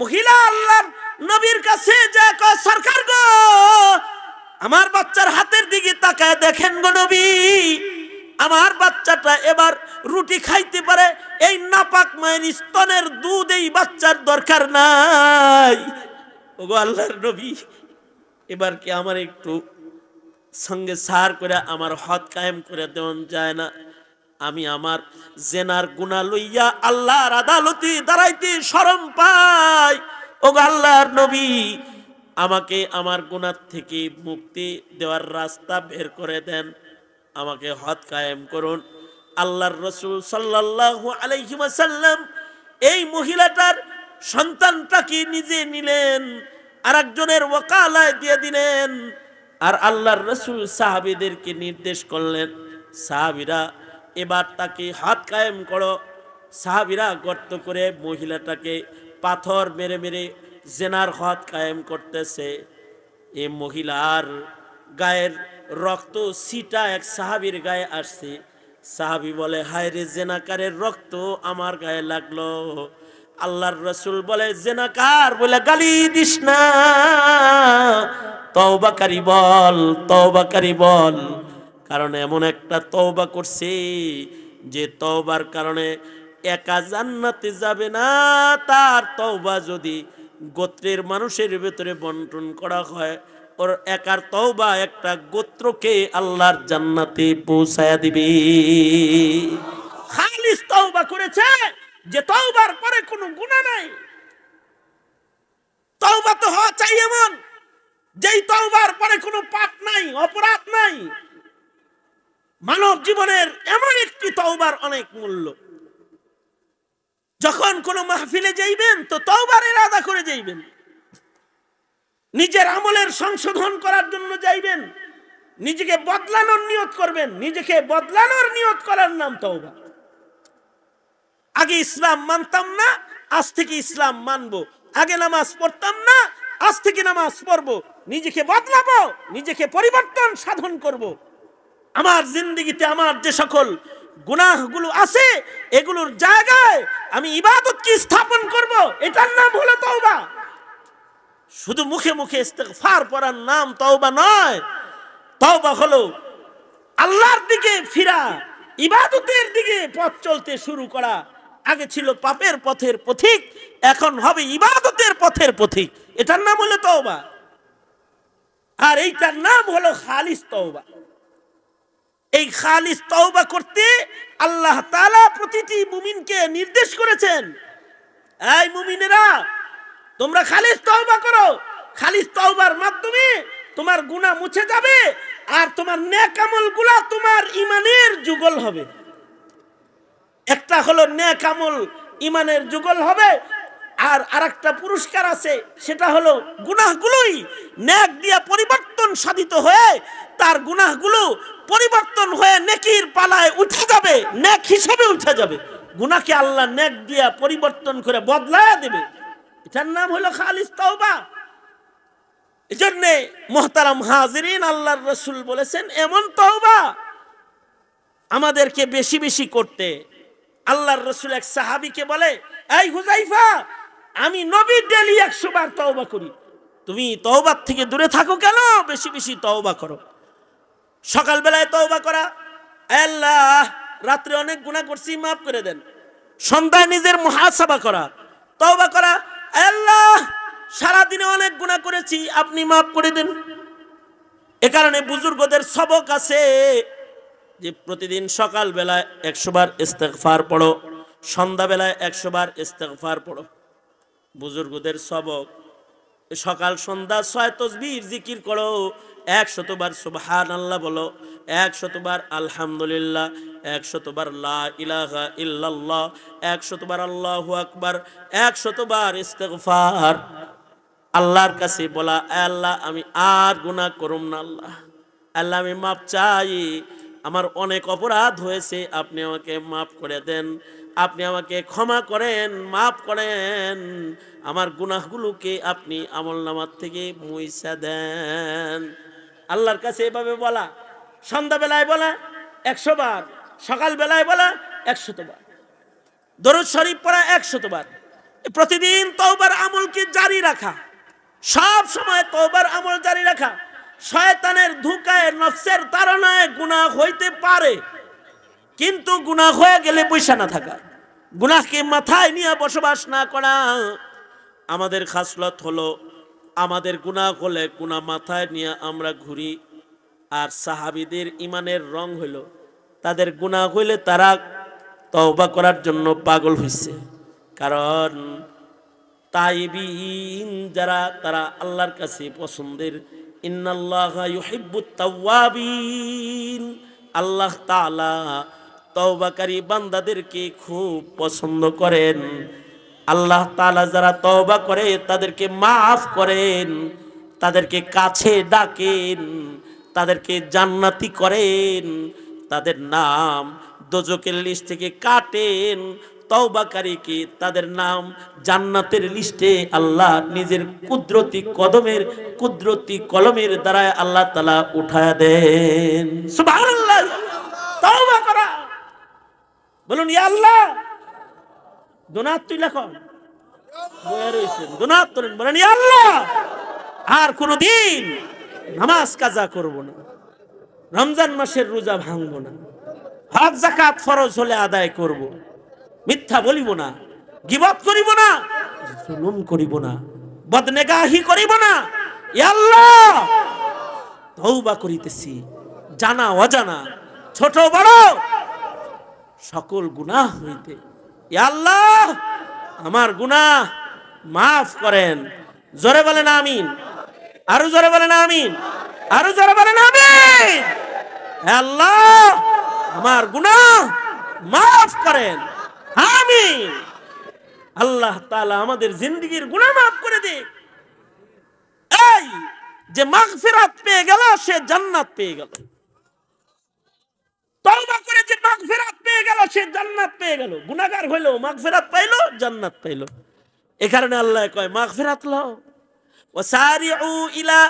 মহিলা আল্লাহর নবীর কাছে যে কয়, সরকার গো, আমার বাচ্চার হাতের দিকে তাকায় দেখেন গো নবী, আমার বাচ্চাটা এবার রুটি খাইতে পারে, এই নাপাক মায়ের স্তনের দুধ এই বাচ্চার দরকার নাই। ওগো আল্লাহর নবী, এবার কি আমার একটু সঙ্গে সার করে আমার হদ কায়েম করে দেওয়া যায় না? আমি আমার জেনার গুনাহ লইয়া আল্লাহর আদালতে দাঁড়াইতে শরম পাই। ওগো আল্লাহর নবী, আমাকে আমার গুনাহ থেকে মুক্তি দেওয়ার রাস্তা বের করে দেন, আমাকে হদ কায়েম করুন। আল্লাহর রাসূল সাল্লাল্লাহু আলাইহি ওয়াসাল্লাম এই মহিলাটার সন্তানটাকে নিজে নিলেন, আর একজনের ওয়াকালায় দিয়ে দিলেন। আর আল্লাহর রাসূল সাহাবীদেরকে নির্দেশ করলেন, সাহাবীরা এবার তাকে হাত কায়েম করো। সাহাবীরা গর্ত করে মহিলাটাকে পাথর মেরে মেরে জেনার হাত কায়েম করতেছে। এই মহিলার গায়ের রক্ত সিটা এক সাহাবীর গায়ে আসছে। সাহাবী বলে, হায় রে, জেনাকারের রক্ত আমার গায়ে লাগলো। আল্লাহর রাসূল বলে, জেনাকার বলে গালি দিস না, তওবাকারী বল, তওবাকারী বল। কারণ এমন একটা তওবা করছে যে তওবার কারণে একা জান্নাতে যাবে না, তার তওবা যদি গোত্রের মানুষের ভেতরে বন্টন করা হয়, ওর একার তওবা একটা গোত্রকে আল্লাহর জান্নাতে পৌঁছায়া দিবে। খালিস তওবা করেছে, যে তওবার পরে কোনো গুনাহ নাই। তওবা তো হওয়া চাই এমন যেই তওবার পরে কোনো পাপ নাই, অপরাধ নাই। মানব জীবনের এমন একটি তওবার অনেক মূল্য। যখন কোন মাহফিলে যাইবেন তো তওবার ইরাদা করে যাইবেন, নিজের আমলের সংশোধন করার জন্য যাইবেন, নিজেকে বদলানোর নিয়ত করবেন। নিজেকে বদলানোর নিয়ত করার নাম তওবা। আগে ইসলাম মানতাম না, আজ থেকে ইসলাম মানবো। আগে নামাজ পড়তাম না, আজ থেকে নামাজ পড়বো। নিজেকে বদলাবো, নিজেকে পরিবর্তন সাধন করব। আমার জিন্দেগিতে আমার যে সকল গুনাহগুলো আছে, এগুলোর জায়গায় আমি ইবাদতকে স্থাপন করব, এটার নাম হলো তওবা। শুধু মুখে মুখে ইস্তিগফার পড়ার নাম তওবা নয়। তওবা হলো আল্লাহর দিকে ফিরা, ইবাদতের দিকে পথ চলতে শুরু করা। আগে ছিল পাপের পথের পথিক, এখন হবে ইবাদতের পথের পথিক। এটার নাম হলো তওবা। আর এইটার নাম হলো খালিস তওবা। এই খালিস তওবা করতে আল্লাহ তাআলা প্রতিটি মুমিনকে নির্দেশ করেছেন, এই মুমিনেরা তোমরা খালিস তওবা করো। খালিস তওবার মাধ্যমে তোমার গুনাহ মুছে যাবে, আর তোমার নেক আমলগুলো তোমার ঈমানের যুগল হবে। একটা হলো নেক আমল ঈমানের যুগল হবে, আর আরেকটা পুরস্কার আছে, সেটা হলো গুনাহগুলোই নেক দিয়া পরিবর্তন সাধিত হয়ে তার গুনাহগুলো পরিবর্তন হয়ে নেকির পালায় উঠে যাবে, নেক হিসেবে উঠে যাবে। গুনাহকে আল্লাহ নেক দিয়া পরিবর্তন করে বদলায়া দেবে। এটার নাম হলো খালিস তওবা। এজন্য মুহতারাম হাজিরিন, আল্লাহর রাসূল বলেছেন এমন তওবা আমাদেরকে বেশি বেশি করতে। আল্লাহর রাসূল এক সাহাবীকে বলে, এই হুযায়ফা, আমি নবী ডেইলি 100 বার তওবা করি, তুমি তওবার থেকে দূরে থাকো কেন? বেশি বেশি তওবা করো। সকালবেলায় তওবা করা, আল্লাহ রাত্রে অনেক গুনাহ করছি, মাফ করে দেন। সন্ধ্যায় নিজের মুহাসাবা করা, তওবা করা, আল্লাহ সারা দিনে অনেক গুনাহ করেছি, আপনি মাফ করে দেন। এ কারণে বুজুর্গদের সবক আছে যে প্রতিদিন সকাল বেলায় 100 বার ইস্তিগফার পড়ো, সন্ধ্যা বেলায় 100 বার ইস্তিগফার পড়ো। বুজুর্গদের সবক, সকাল সন্ধ্যা 6 তাসবিহ জিকির করো, 100 বার সুবহানাল্লাহ বলো, 100 বার আলহামদুলিল্লাহ, 100 বার লা ইলাহা ইল্লাল্লাহ, 100 বার আল্লাহু আকবার, 100 বার ইস্তিগফার। আল্লাহর কাছে বলা, আল্লাহ আমি আর গুনাহ করব না, আল্লাহ আল্লাহ আমি মাপ চাই, আমার অনেক অপরাধ হয়েছে, আপনি আমাকে মাফ করে দেন, আপনি আমাকে ক্ষমা করেন, মাফ করেন, আমার গুনাহগুলোকে আপনি আমলনামার থেকে মুইছা দেন। আল্লাহর কাছে এভাবে বলা, সন্ধ্যাবেলায় বলা 100 বার, সকালবেলায় বলা 100 বার, দরুদ শরীফ পড়া 100 বার। প্রতিদিন তওবার আমলকে জারি রাখা, সব সময় তওবার আমল জারি রাখা। শয়তানের ধোঁকায়, নফসের তাড়নায় গুনাহ হইতে পারে, কিন্তু গুনাহ হয়ে গেলে বইসা না থাকা, গুনাহকে মাথায় নিয়ে বসবাস না করা। আমাদের খাসলত হলো আমাদের গুনাহ হলে গুনাহ মাথায় নিয়ে আমরা ঘুরি। আর সাহাবীদের ইমানের রং হইল তাদের গুনাহ হইলে তারা তওবা করার জন্য পাগল হইছে। কারণ তাইবিন যারা, তারা আল্লাহর কাছে পছন্দের। ইন্নাল্লাহা ইউহিব্বুত তাওয়াবিন, আল্লাহ তাআলা তওবাকারী বান্দাদেরকে খুব পছন্দ করেন। আল্লাহ তাআলা যারা তওবা করে তাদেরকে মাফ করেন, তাদেরকে কাছে ডাকেন, তাদেরকে জান্নাতি করেন, তাদের নাম দোজকের লিস্ট থেকে কাটেন। তওবাকারীকে তাদের নাম জান্নাতের লিস্টে আল্লাহ নিজের কুদরতি কলমের দ্বারা আল্লাহ তাআলা উঠায়া দেন। সুবহানাল্লাহ। তওবা করা, বলুন ইয়া আল্লাহ। গুনাহ তুইলা কম বয়ে রইছেন, গুনাহ করেন, বলেন ইয়া আল্লাহ আর কোনদিন নামাজ কাজা করব না, রমজান মাসের রোজা ভাঙবো না, হজ যাকাত ফরজ হলে আদায় করব, মিথ্যা বলিব না, গীবত করিব না, জুলুম করিব না, বদনেগাহি করিব না। ইয়া আল্লাহ তওবা করিতেছি, জানা অজানা, ছোট বড় সকল গুনাহ হইতে ইয়া আল্লাহ আমার গুনাহ মাফ করেন। জোরে বলেন আমিন, আরো জোরে বলেন আমিন, আরো জোরে বলেন আমিন। হে আল্লাহ আমার গুনাহ মাফ করেন, আমিন। আল্লাহ তাআলা আমাদের জিন্দেগীর গুনাহ মাফ করে দিক। এই যে মাগফিরাত পেয়ে গেল সে জান্নাত পেয়ে গেল, তওবা করে যে মাগফিরাত পেয়ে গেল সে জান্নাত পেয়ে গেল। গুনাহগার হইলো মাগফিরাত পাইলো, জান্নাত পাইলো। এই কারণে আল্লাহ কয় মাগফিরাত লও, ওয়াসারিউ ইলা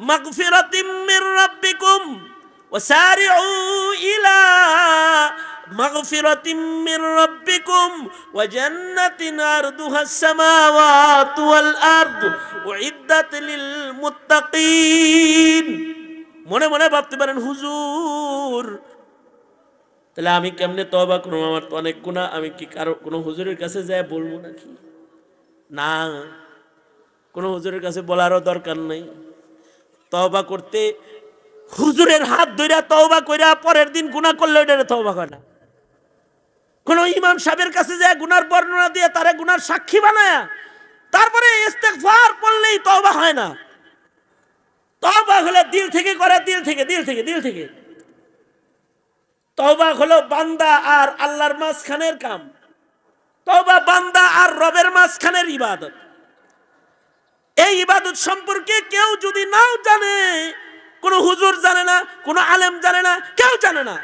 মাগফিরাতিম মির রাব্বিকুম, ওয়াসারিউ ইলা মাগফিরাতিম মির রাব্বিকুম ওয়া জান্নাতিন আরদুহাস সামাওয়াতু ওয়াল আরদ উইদ্দাত লিল মুত্তাকিন। মনে মনে ভাবতে পারেন হুজুর তাহলে আমি কেমনে তওবা করব, আমার তো অনেক গুনাহ, আমি কি কারো কোনো হুজুরের কাছে যায় বলবো নাকি? না, কোনো হুজুরের কাছে বলারও দরকার নাই। তওবা করতে হুজুরের হাত ধইরা তওবা কইরা পরের দিন গুনাহ করলে ওইটারে তওবা করে না। কোন ইমাম সাহেবের কাছে যায় গুনার বর্ণনা দিয়ে তারে গুনার সাক্ষী বানায়া তারপরে ইস্তেগফার পড়লেই তওবা হয় না। তওবা হলো দিল থেকে করে, দিল থেকে। তওবা হলো বান্দা আর আল্লাহর মাঝখানের কাম। তওবা বান্দা আর রবের মাঝখানের ইবাদত। এই ইবাদত সম্পর্কে কেউ যদি নাও জানে, কোন হুজুর জানে না, কোন আলেম জানে না, কেউ জানে না,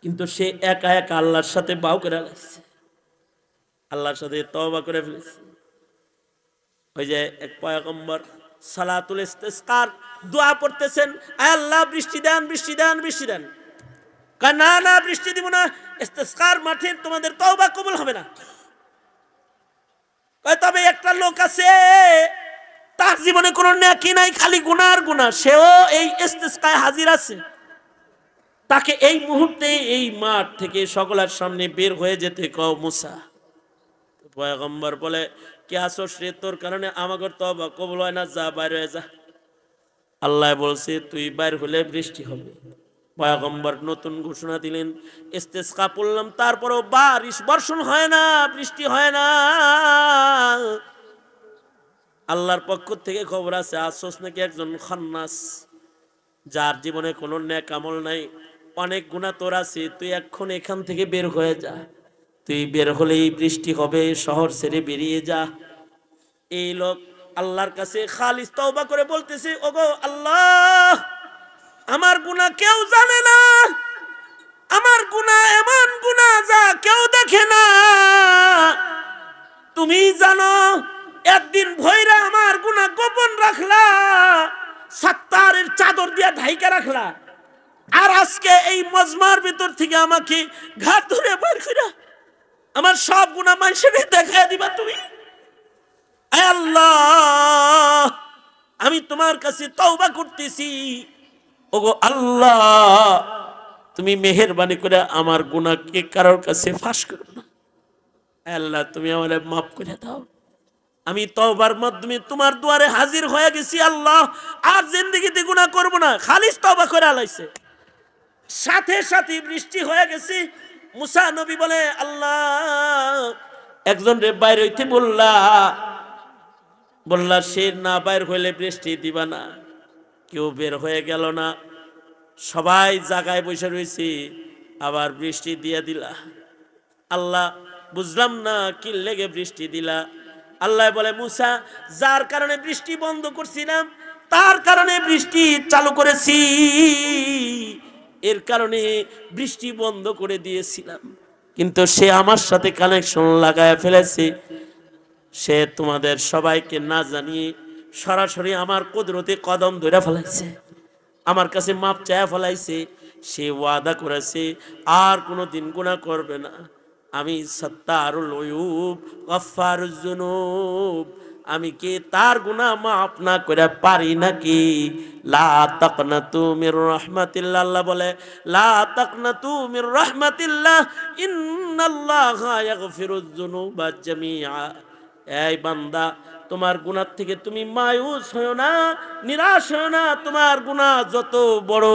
কিন্তু সে একা একা আল্লাহর সাথে বাউ করে লাগছে, আল্লাহর সাথে তওবা করে ফেলেছে। ওই যে এক পয়গম্বর সালাতুল ইস্তিসকার দোয়া পড়তেছেন, আয় আল্লাহ বৃষ্টি দেন, বৃষ্টি দেন, বৃষ্টি দেন। কয় না না বৃষ্টি দিব না, ইস্তিসকার মাঠে তোমাদের তওবা কবুল হবে না। কয় তবে একটা লোক আছে তার জীবনে কোনো নেকি নাই, খালি গুনার গুনাহ, সেও এই ইস্তিসকায় হাজির আছে, তাকে এই মুহূর্তে এই মাঠ থেকে সকলের সামনে বের হয়ে যেতে কও মুসা। পয়গম্বর বলে কে আসোস রে, তোর কারণে আমাকে তওবা কবুল হয় না, যা বাইরে হয়ে যা। আল্লাহ বলছে তুই বাইর হলে বৃষ্টি হবে। পয়গম্বর নতুন ঘোষণা দিলেন, ইস্তিসকা পড়লাম তারপরও বারিশ বর্ষণ হয় না, বৃষ্টি হয় না। আল্লাহর পক্ষ থেকে খবর আছে আসোস নাকি একজন খান্নাস, যার জীবনে কোনো নেক আমল নাই, অনেক গুনাহ তোর আছে, তুই এখন এখান থেকে বের হয়ে যা, তুই বের হলেই বৃষ্টি হবে, শহর ছেড়ে বেরিয়ে যা। এই লোক আল্লাহর কাছে খালিস তওবা করে বলতেছে, ওগো আল্লাহ আমার গুনাহ কেউ জানে না, আমার গুনাহ এমন গুনাহ যা কেউ দেখে না, তুমি জানো। একদিন ভৈরা আমার গুনাহ গোপন রাখলা, সাত্তারের চাদর দিয়া ঢাইকা রাখলা, আর আজকে এই মজমার ভিতর থেকে আমাকে ঘাট ধরে বের কইরা আমার সব গুনাহ মানুষের দেখায় দিবা তুমি। আয় আল্লাহ আমি তোমার কাছে তওবা করতেছি, ওগো আল্লাহ তুমি মেহেরবানি করে আমার গুনাহকে কারোর কাছে ফাঁস করো না। আল্লাহ তুমি আমারে মাফ করে দাও, আমি তওবার মাধ্যমে তোমার দুয়ারে হাজির হয়ে গেছি আল্লাহ, আর জিন্দেগিতে গুনাহ করব না, খালিস তওবা করে আলাইছে। সাথে সাথে বৃষ্টি হয়ে গেছে। মুসা নবী বলে আল্লাহ একজন রে বাইর হইতে বললা সে না বাইর হইলে বৃষ্টি দিবা না। কেউ বের হয়ে গেল না, সবাই জায়গায় বসে রয়েছে, আবার বৃষ্টি দিয়ে দিলা। আল্লাহ বুঝলাম না কি লেগে বৃষ্টি দিলা। আল্লাহ বলে, মুসা, যার কারণে বৃষ্টি বন্ধ করছিলাম তার কারণে বৃষ্টি চালু করেছি, এর কারণে বৃষ্টি বন্ধ করে দিয়েছিলাম, কিন্তু সে আমার সাথে কানেকশন লাগায় ফেলেছে। সে তোমাদের সবাইকে না জানিয়ে সরাসরি আমার কুদরতে কদম ধরে ফেলাইছে, আমার কাছে মাপ চায়া ফেলাইছে। সে ওয়াদা করেছে আর কোনোদিন গুনাহ করবে না। আমি সত্তারুল উয়ুব গফফারুজ যুনুব, আমি কি তার গুনাহ মাফ না করে পারি নাকি? লা তাকনাতু মির রাহমাতিল্লাহ, আল্লাহ বলে লা তাকনাতু মির রাহমাতিল্লাহ ইন্নাল্লাহা ইয়াগফিরুজ যুনুবা জামিআ। এই বান্দা, তোমার গুনাহ থেকে তুমি মায়ুস হও না, নিরাশ হও না। তোমার গুনাহ যত বড়,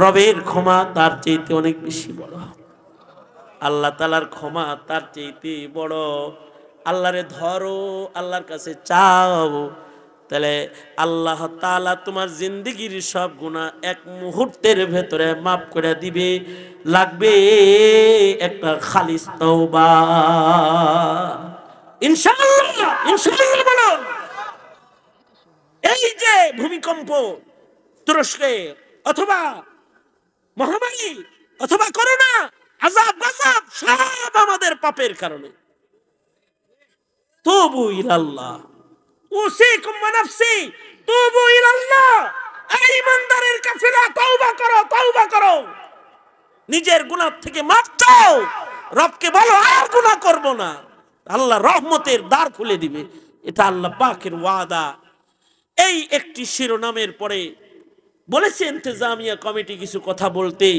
রবের ক্ষমা তার চাইতে অনেক বেশি বড়। আল্লাহ তাআলার ক্ষমা তার চাইতে বড়। আল্লাহরে ধরো, আল্লাহর কাছে চাও, তাহলে আল্লাহ তাআলা তোমার জিন্দেগির সব গুনাহ এক মুহূর্তের ভেতরে মাফ করে দিবে। লাগবে একটা খালিস তওবা। ইনশাআল্লাহ, ইনশাআল্লাহ বলো। এই যে ভূমিকম্প তুরস্কে, অথবা মহামারী, অথবা করোনা, আযাব গজব, সব আমাদের পাপের কারণে। তুবু ইলাল্লাহ, উসিকুম ওয়া নাফসি তুবু ইলাল্লাহ। এই ইমানদারের কাফেলা, তওবা করো, তওবা করো, নিজের গুনাহ থেকে মাফ চাও, রবকে বলো আর গুনাহ করব না। আল্লাহ রহমতের দ্বার খুলে দিবে, এটা আল্লাহ পাকের ওয়াদা। এই একটি শিরোনামের পরে বলেছে ইন্তেজামিয়া কমিটি কিছু কথা বলতে,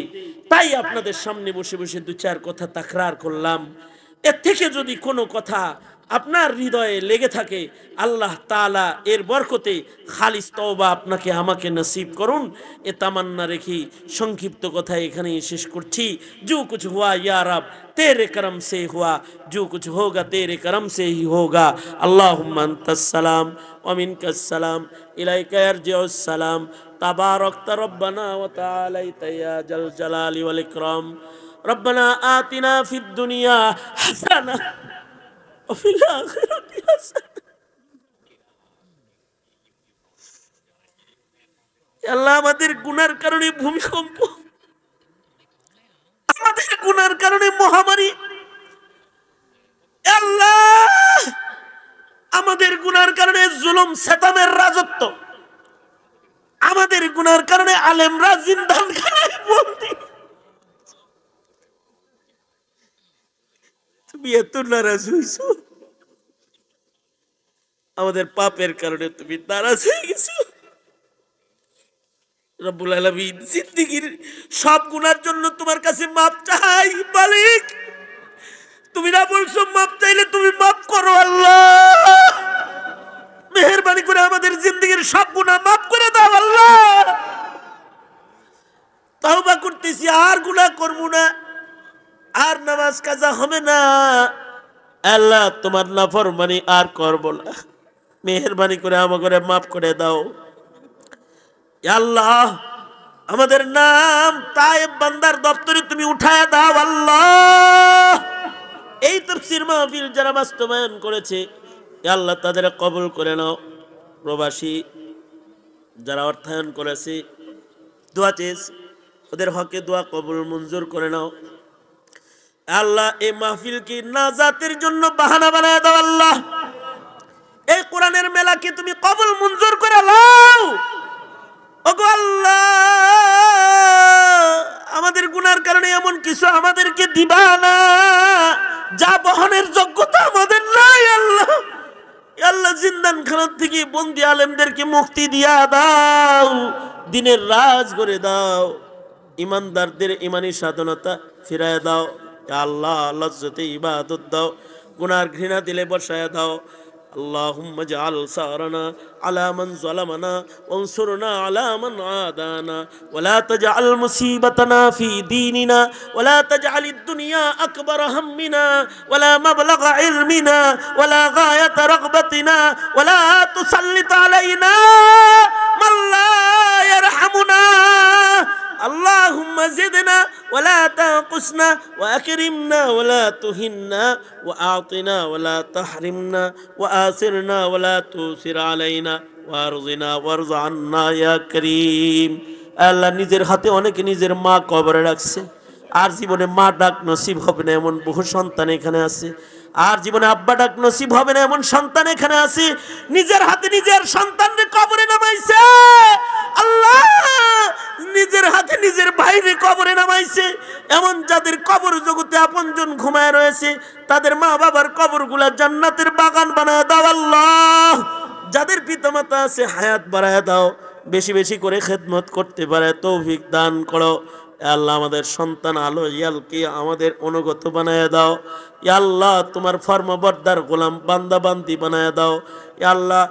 তাই আপনাদের সামনে বসে বসে দু চার কথা তাকরার করলাম। এর থেকে যদি কোনো কথা আপনার হৃদয়ে লেগে থাকে, আল্লাহ তাআলা এর বরকতে খালিস তওবা আপনাকে আমাকে নসিব করুন, এ তামান্না রেখে সংক্ষিপ্ত কথা এখানেই শেষ করছি। जो कुछ हुआ या रब तेरे करम से हुआ, जो कुछ होगा तेरे करम से ही होगा। अल्लाहुम्मा अंतस सलाम व मिनकस सलाम, इलैका यरजिउस सलाम, तबारकत रब्बना व तआलैता या जल जलाली वल इकराम। रब्बना आतिना फिद दुनिया हसना व फिल आखिराति हसना। আল্লাহ, আমাদের গুনার কারণে ভূমিকম্প, আমাদের গুনার কারণে মহামারী, আল্লাহ আমাদের গুনার কারণে জুলুম সেতামের রাজত্ব, আমাদের গুনার কারণে আলেমরা জিন্দানখানায় বন্দী। তুমি এত নারাজ হইছো, আমাদের পাপের কারণে তুমি নারাজ হয়ে গেছো। রব্বুল আলামিন, জিন্দেগীর সব গুনার জন্য তোমার কাছে মাপ চাই মালিক। তুমি না বলছো মাপ চাইলে তুমি মাপ করো। আল্লাহ মেহেরবানি করে আমাদের জিন্দেগীর সব গুনাহ মাফ করে দাও। আল্লাহ তওবা করতেছি, আর গুনাহ করব না, আর নামাজ কাজা হবে না। আল্লাহ তোমার নাফরমানি আর করব না, মেহেরবানি করে আমাকে মাফ করে দাও। আল্লাহ আমাদের নাম তায়েব বান্দার দপ্তরে তুমি উঠায় দাও। আল্লাহ এই তাফসীর মাহফিল যারা বাস্তবায়ন করেছে, আল্লাহ তাদের কবুল করে নাও। প্রবাসী যারা অর্থায়ন করেছে, দোয়া চেয়েছে, ওদের হকে দোয়া কবুল মঞ্জুর করে নাও। আল্লাহ এই মাহফিলকে নাজাতের জন্য বাহানা বানায় দাও। আল্লাহ এই কোরআনের মেলাকে তুমি কবুল মঞ্জুর করে নাও। ওগো আল্লাহ, আমাদের গুনার কারণে এমন কিছু আমাদেরকে দিবা না যা বহনের যোগ্যতা আমাদের নাই। আল্লাহ আল্লাহ জিন্দানখানা থেকে বন্দী আলেমদেরকে মুক্তি দিয়া দাও, দিনের রাজ করে দাও, ইমানদারদের ইমানি সাধনতা ফিরায় দাও। আল্লাহ লজ্জতে ইবাদত দাও, গুনার ঘৃণা দিলে বসায় দাও। اللهم اجعل ثارنا على من ظلمنا وانصرنا على من عادانا ولا تجعل مصيبتنا في ديننا ولا تجعل الدنيا أكبر همنا ولا مبلغ علمنا ولا غاية رغبتنا ولا تسلط علينا من لا يرحمنا اللهم زدنا ولا تنقصنا وأكرمنا ولا تهنا وأعطنا ولا تحرمنا وآثرنا ولا تؤثر علينا وارزنا وارض عنا يا كريم আল্লাহ নিজের হাতে অনেকে নিজের মা কবরে রাখছে আর জীবনে মা ডাক নসিব হবে না এমন বহু সন্তান এখানে আছে আর জীবনে আব্বা ডাক নসিব হবে না এমন সন্তান এখানে আছে নিজের হাতে নিজের সন্তানকে কবরে নামাইছে আল্লাহ নিজের হাতে নিজের ভাইরে কবরে নামাইছে এমন যাদের কবর জগতে আপনজন ঘুমায় রয়েছে তাদের মা বাবার কবরগুলা জান্নাতের বাগান বানায় দাও আল্লাহ যাদের পিতামাতা আছে হায়াত বাড়ায় দাও বেশি বেশি করে খেদমত করতে পারে তৌফিক দান করো আল্লাহ আমাদের সন্তান আলো ইয়ালকে আমাদের অনুগত বানায় দাও ইয়া আল্লাহ তোমার ফরমাবরদার গোলাম বান্দা বান্দি বানায় দাও ইয়া আল্লাহ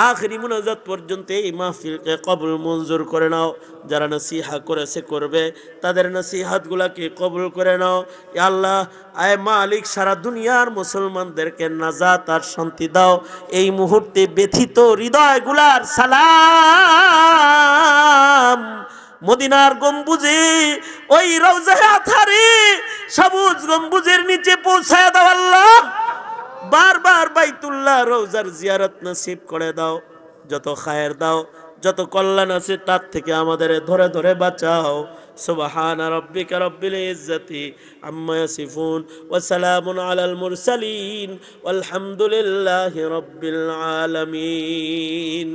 আখেরি মুনাজাত পর্যন্ত এই মাহফিলকে কবুল মঞ্জুর করে নাও যারা নসিহত করেছে করবে তাদের নসিহতগুলোকে কবুল করে নাও ইয়া আল্লাহ আয় মালিক সারা দুনিয়ার মুসলমানদেরকে নাজাত আর শান্তি দাও এই মুহূর্তে ব্যথিত হৃদয়গুলার সালাম মদিনার গম্বুজে ওই রওজায়ে আতহারে সবুজ গম্বুজের নিচে পৌঁছায় দাও আল্লাহ বারবার বাইতুল্লাহ রওজার জিয়ারত নসিব করে দাও যত খায়ের দাও যত কল্যাণ আছে তার থেকে আমাদের ধরে ধরে বাঁচাও সুবহানা রাব্বিকা রাব্বিল ইজ্জাতি আম্মা ইয়াসিফুন ওয়া সালামুন আলাল মুরসালিন ওয়াল হামদুলিল্লাহি রাব্বিল আলামিন।